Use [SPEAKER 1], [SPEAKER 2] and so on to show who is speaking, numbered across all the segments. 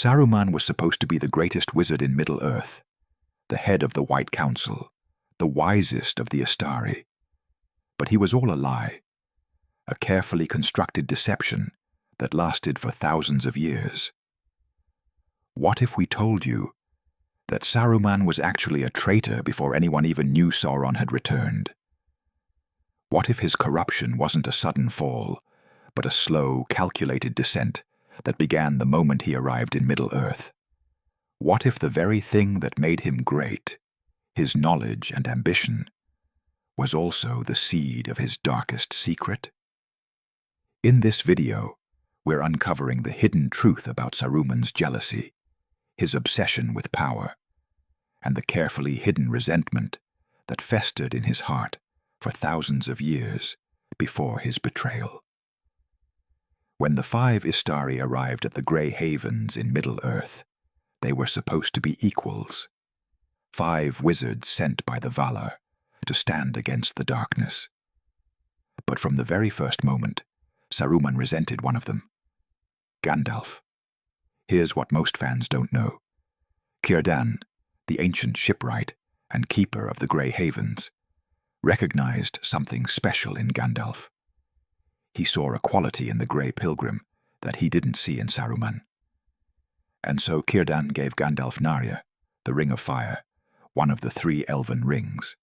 [SPEAKER 1] Saruman was supposed to be the greatest wizard in Middle-earth, the head of the White Council, the wisest of the Istari. But he was all a lie, a carefully constructed deception that lasted for thousands of years. What if we told you that Saruman was actually a traitor before anyone even knew Sauron had returned? What if his corruption wasn't a sudden fall, but a slow, calculated descent that began the moment he arrived in Middle-earth? What if the very thing that made him great, his knowledge and ambition, was also the seed of his darkest secret? In this video, we're uncovering the hidden truth about Saruman's jealousy, his obsession with power, and the carefully hidden resentment that festered in his heart for thousands of years before his betrayal. When the 5 Istari arrived at the Grey Havens in Middle-earth, they were supposed to be equals, 5 wizards sent by the Valar to stand against the darkness. But from the very first moment, Saruman resented one of them, Gandalf. Here's what most fans don't know. Círdan, the ancient shipwright and keeper of the Grey Havens, recognized something special in Gandalf. He saw a quality in the Grey Pilgrim that he didn't see in Saruman. And so Círdan gave Gandalf Narya, the Ring of Fire, one of the 3 elven rings.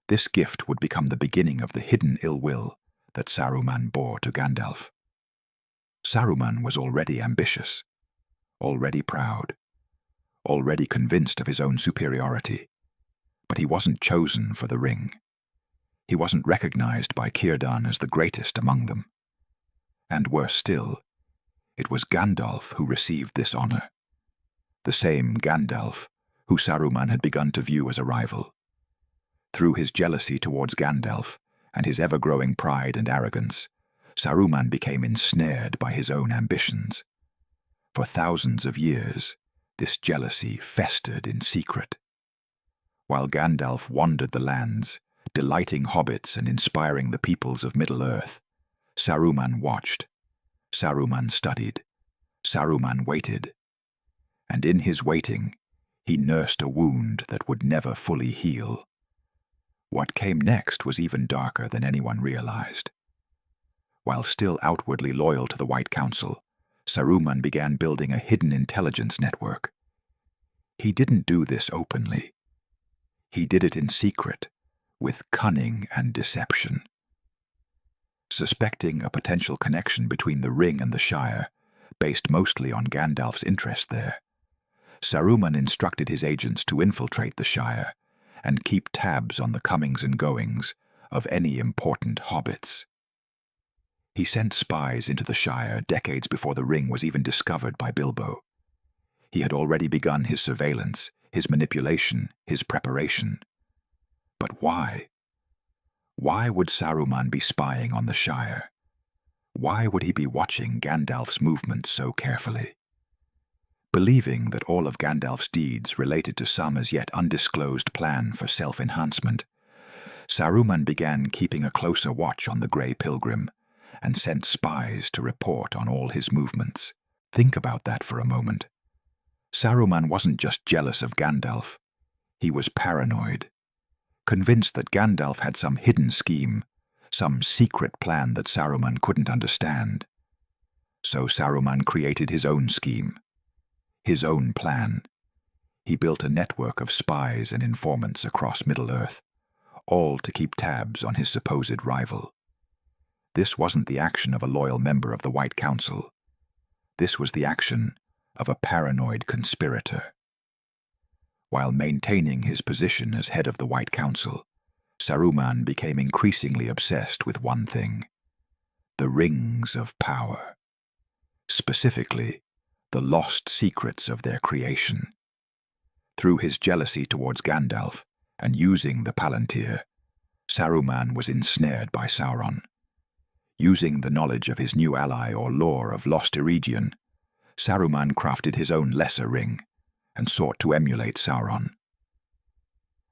[SPEAKER 1] This gift would become the beginning of the hidden ill will that Saruman bore to Gandalf. Saruman was already ambitious, already proud, already convinced of his own superiority, but he wasn't chosen for the ring. He wasn't recognized by Círdan as the greatest among them. And worse still, it was Gandalf who received this honor, the same Gandalf who Saruman had begun to view as a rival. Through his jealousy towards Gandalf and his ever-growing pride and arrogance, Saruman became ensnared by his own ambitions. For thousands of years, this jealousy festered in secret. While Gandalf wandered the lands, delighting hobbits and inspiring the peoples of Middle-earth, Saruman watched, Saruman studied, Saruman waited. And in his waiting, he nursed a wound that would never fully heal. What came next was even darker than anyone realized. While still outwardly loyal to the White Council, Saruman began building a hidden intelligence network. He didn't do this openly. He did it in secret, with cunning and deception. Suspecting a potential connection between the ring and the Shire, based mostly on Gandalf's interest there, Saruman instructed his agents to infiltrate the Shire and keep tabs on the comings and goings of any important hobbits. He sent spies into the Shire decades before the ring was even discovered by Bilbo. He had already begun his surveillance, his manipulation, his preparation. But why? Why would Saruman be spying on the Shire? Why would he be watching Gandalf's movements so carefully? Believing that all of Gandalf's deeds related to some as yet undisclosed plan for self-enhancement, Saruman began keeping a closer watch on the Grey Pilgrim and sent spies to report on all his movements. Think about that for a moment. Saruman wasn't just jealous of Gandalf. He was paranoid, convinced that Gandalf had some hidden scheme, some secret plan that Saruman couldn't understand. So Saruman created his own scheme, his own plan. He built a network of spies and informants across Middle-earth, all to keep tabs on his supposed rival. This wasn't the action of a loyal member of the White Council. This was the action of a paranoid conspirator. While maintaining his position as head of the White Council, Saruman became increasingly obsessed with one thing: the rings of power. Specifically, the lost secrets of their creation. Through his jealousy towards Gandalf and using the Palantir, Saruman was ensnared by Sauron. Using the knowledge of his new ally or lore of Lost Eregion, Saruman crafted his own lesser ring and sought to emulate Sauron.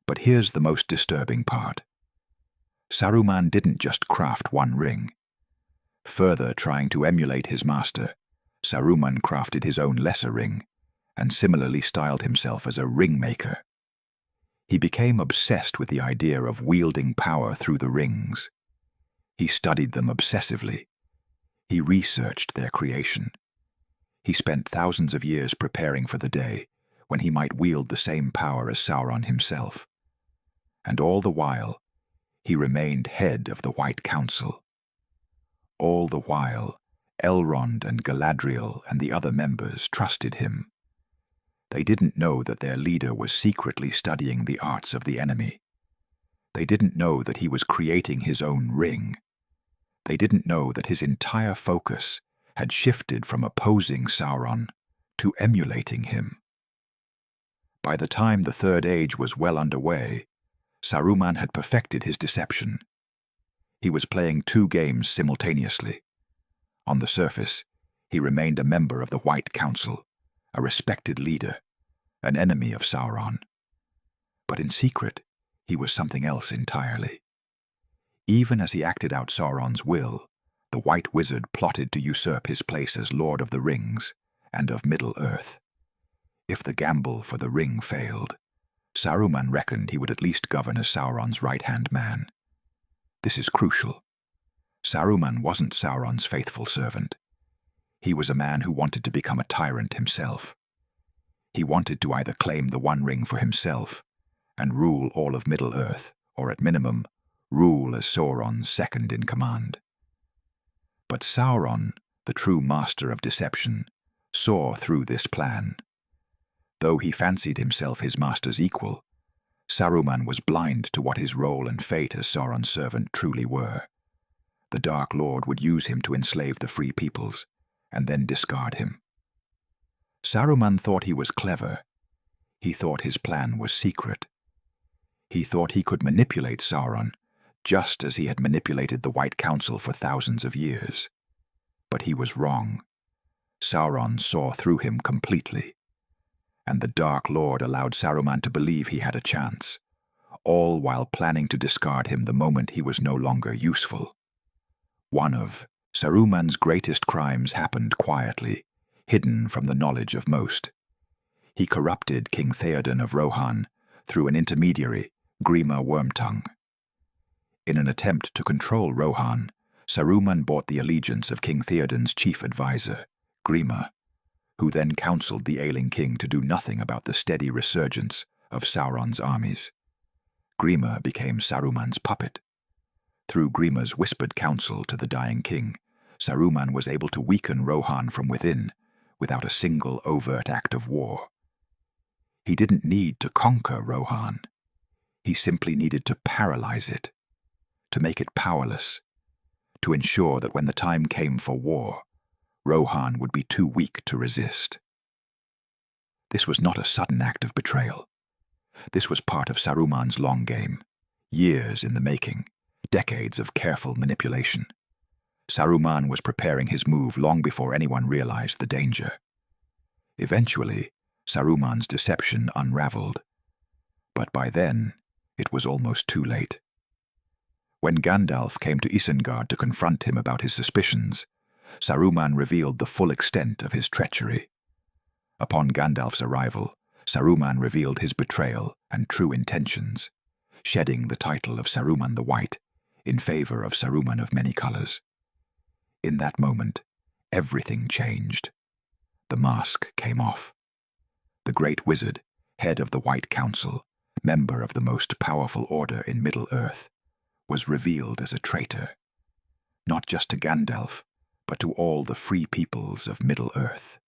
[SPEAKER 1] But here's the most disturbing part. Saruman didn't just craft one ring. Further trying to emulate his master, Saruman crafted his own lesser ring, and similarly styled himself as a ring-maker. He became obsessed with the idea of wielding power through the rings. He studied them obsessively. He researched their creation. He spent thousands of years preparing for the day when he might wield the same power as Sauron himself. And all the while, he remained head of the White Council. All the while, Elrond and Galadriel and the other members trusted him. They didn't know that their leader was secretly studying the arts of the enemy. They didn't know that he was creating his own ring. They didn't know that his entire focus had shifted from opposing Sauron to emulating him. By the time the Third Age was well underway, Saruman had perfected his deception. He was playing two games simultaneously. On the surface, he remained a member of the White Council, a respected leader, an enemy of Sauron. But in secret, he was something else entirely. Even as he acted out Sauron's will, the White Wizard plotted to usurp his place as Lord of the Rings and of Middle-earth. If the gamble for the ring failed, Saruman reckoned he would at least govern as Sauron's right-hand man. This is crucial. Saruman wasn't Sauron's faithful servant. He was a man who wanted to become a tyrant himself. He wanted to either claim the One Ring for himself and rule all of Middle-earth, or at minimum, rule as Sauron's second-in-command. But Sauron, the true master of deception, saw through this plan. Though he fancied himself his master's equal, Saruman was blind to what his role and fate as Sauron's servant truly were. The Dark Lord would use him to enslave the free peoples, and then discard him. Saruman thought he was clever. He thought his plan was secret. He thought he could manipulate Sauron, just as he had manipulated the White Council for thousands of years. But he was wrong. Sauron saw through him completely. And the Dark Lord allowed Saruman to believe he had a chance, all while planning to discard him the moment he was no longer useful. One of Saruman's greatest crimes happened quietly, hidden from the knowledge of most. He corrupted King Theoden of Rohan through an intermediary, Grima Wormtongue. In an attempt to control Rohan, Saruman bought the allegiance of King Theoden's chief advisor, Grima, who then counseled the ailing king to do nothing about the steady resurgence of Sauron's armies. Grima became Saruman's puppet. Through Grima's whispered counsel to the dying king, Saruman was able to weaken Rohan from within without a single overt act of war. He didn't need to conquer Rohan. He simply needed to paralyze it, to make it powerless, to ensure that when the time came for war, Rohan would be too weak to resist. This was not a sudden act of betrayal. This was part of Saruman's long game, years in the making, decades of careful manipulation. Saruman was preparing his move long before anyone realized the danger. Eventually, Saruman's deception unraveled. But by then, it was almost too late. When Gandalf came to Isengard to confront him about his suspicions, Saruman revealed the full extent of his treachery. Upon Gandalf's arrival, Saruman revealed his betrayal and true intentions, shedding the title of Saruman the White in favor of Saruman of Many Colors. In that moment, everything changed. The mask came off. The Great Wizard, head of the White Council, member of the most powerful order in Middle-earth, was revealed as a traitor, not just to Gandalf, but to all the free peoples of Middle-earth.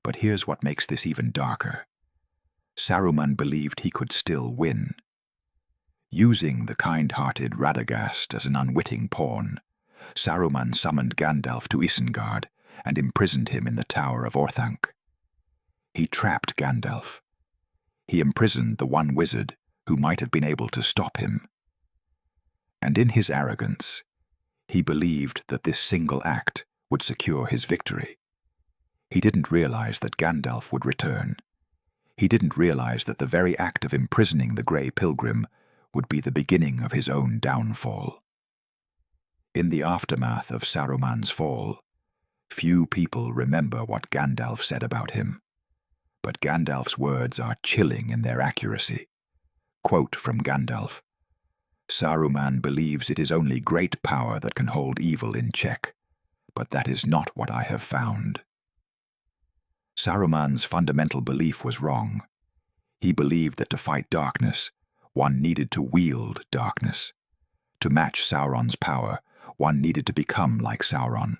[SPEAKER 1] But here's what makes this even darker. Saruman believed he could still win. Using the kind-hearted Radagast as an unwitting pawn, Saruman summoned Gandalf to Isengard and imprisoned him in the Tower of Orthanc. He trapped Gandalf. He imprisoned the one wizard who might have been able to stop him. And in his arrogance, he believed that this single act would secure his victory. He didn't realize that Gandalf would return. He didn't realize that the very act of imprisoning the Grey Pilgrim would be the beginning of his own downfall. In the aftermath of Saruman's fall, Few people remember what Gandalf said about him, but Gandalf's words are chilling in their accuracy. Quote from Gandalf: "Saruman believes it is only great power that can hold evil in check, but that is not what I have found." Saruman's fundamental belief was wrong. He believed that to fight darkness, one needed to wield darkness. To match Sauron's power, one needed to become like Sauron.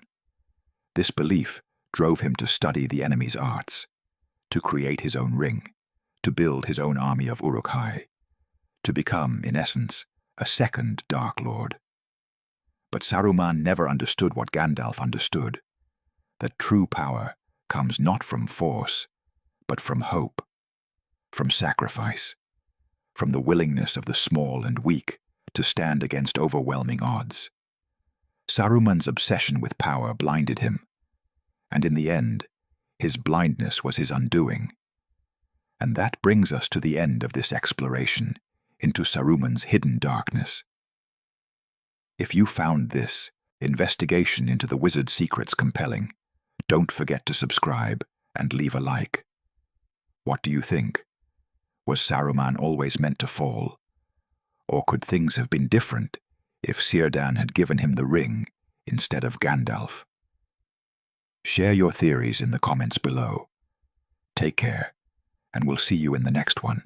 [SPEAKER 1] This belief drove him to study the enemy's arts, to create his own ring, to build his own army of Uruk-hai, to become, in essence, a second Dark Lord. But Saruman never understood what Gandalf understood, that true power comes not from force, but from hope, from sacrifice, from the willingness of the small and weak to stand against overwhelming odds. Saruman's obsession with power blinded him, and in the end, his blindness was his undoing. And that brings us to the end of this exploration into Saruman's hidden darkness. If you found this investigation into the wizard's secrets compelling, don't forget to subscribe and leave a like. What do you think? Was Saruman always meant to fall? Or could things have been different if Círdan had given him the ring instead of Gandalf? Share your theories in the comments below. Take care, and we'll see you in the next one.